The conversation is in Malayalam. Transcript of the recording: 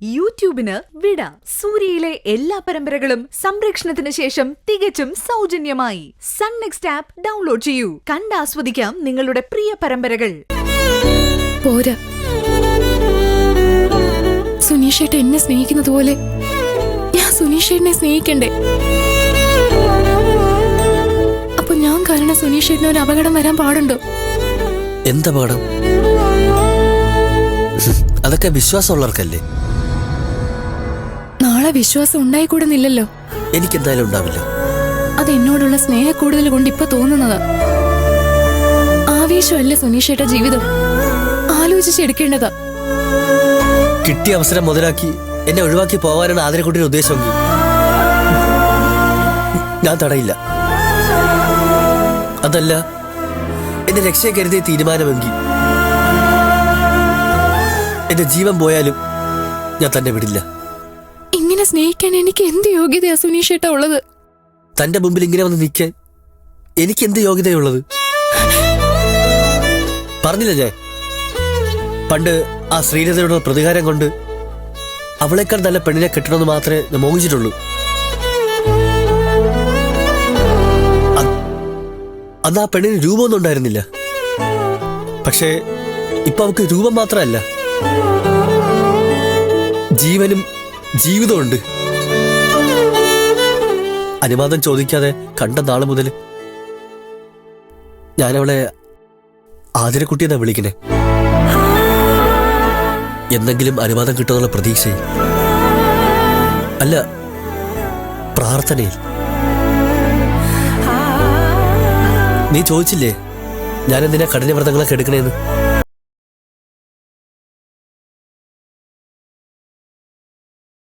യൂട്യൂബിന് വിട. സൂര്യയിലെ എല്ലാ പരമ്പരകളും സംരക്ഷണത്തിന് ശേഷം തികച്ചും സൗജന്യമായി സൺ നെക്സ്റ്റ് ആപ്പ് ഡൗൺലോഡ് ചെയ്യൂ. കണ്ടാസ്വദിക്കാം നിങ്ങളുടെ പ്രിയ പരമ്പരകൾ. പോരാ, സുനീഷേട്ട എന്നെ സ്നേഹിക്കുന്നത് പോലെ ഞാൻ സുനീഷേട്ടനെ സ്നേഹിക്കണ്ടേ? അപ്പൊ ഞാൻ കാരണം സുനീഷേട്ടന് ഒരു അപകടം വരാൻ പാടുണ്ടോ? എന്തപകടം? അതൊക്കെ വിശ്വാസമുള്ളവർക്കല്ലേ. നാളെ വിശ്വാസം ഉണ്ടായിക്കൂടുന്നില്ലല്ലോ. എനിക്കെന്തായാലും ഉണ്ടാവില്ല. അത് എന്നോടുള്ള സ്നേഹക്കൂടുതൽ കൊണ്ട് ഇപ്പൊ തോന്നുന്നതാ. ആവേശമല്ല സുനീഷേട്ട ജീവിതം, ആലോചിച്ചെടുക്കേണ്ടതാ. കിട്ടിയ അവസരം മുതലാക്കി എന്നെ ഒഴിവാക്കി പോകാനാണ് ആതിരക്കുട്ടിയുടെ ഉദ്ദേശമെങ്കിൽ ഞാൻ തടയില്ല. അതല്ല എന്റെ രക്ഷയെ കരുതിയ തീരുമാനമെങ്കിൽ എന്റെ ജീവൻ പോയാലും ഞാൻ തന്നെ വിടില്ല. ഇങ്ങനെ സ്നേഹിക്കാൻ എനിക്ക് എന്ത് യോഗ്യതയാ സുനീഷേട്ട ഉള്ളത്? തന്റെ മുമ്പിൽ ഇങ്ങനെ വന്ന് നിൽക്കാൻ എനിക്ക് എന്ത് യോഗ്യതയുള്ളത്? പറഞ്ഞില്ല ഞാൻ പണ്ട് ആ ശ്രീലതയോടുള്ള പ്രതികാരം കൊണ്ട് അവളെക്കാൾ നല്ല പെണ്ണിനെ കെട്ടണമെന്ന് മാത്രമേ ഞാൻ മോഹിച്ചിട്ടുള്ളൂ. അന്ന് ആ പെണ്ണിന് രൂപമൊന്നും ഉണ്ടായിരുന്നില്ല. പക്ഷേ ഇപ്പൊ അവൾക്ക് രൂപം മാത്രമല്ല, ജീവനും ജീവിതമുണ്ട്. അനുവാദം ചോദിക്കാതെ കണ്ട നാള് മുതൽ ഞാനവളെ ആതിരക്കുട്ടിയെന്നാ വിളിക്കണേ. എന്തെങ്കിലും അനുവാദം കിട്ടുമെന്നുള്ള പ്രതീക്ഷയിൽ അല്ല, പ്രാർത്ഥനയിൽ. നീ ചോദിച്ചില്ലേ ഞാൻ എന്തിനാ കഠിന വ്രതങ്ങളൊക്കെ എടുക്കണേന്ന്?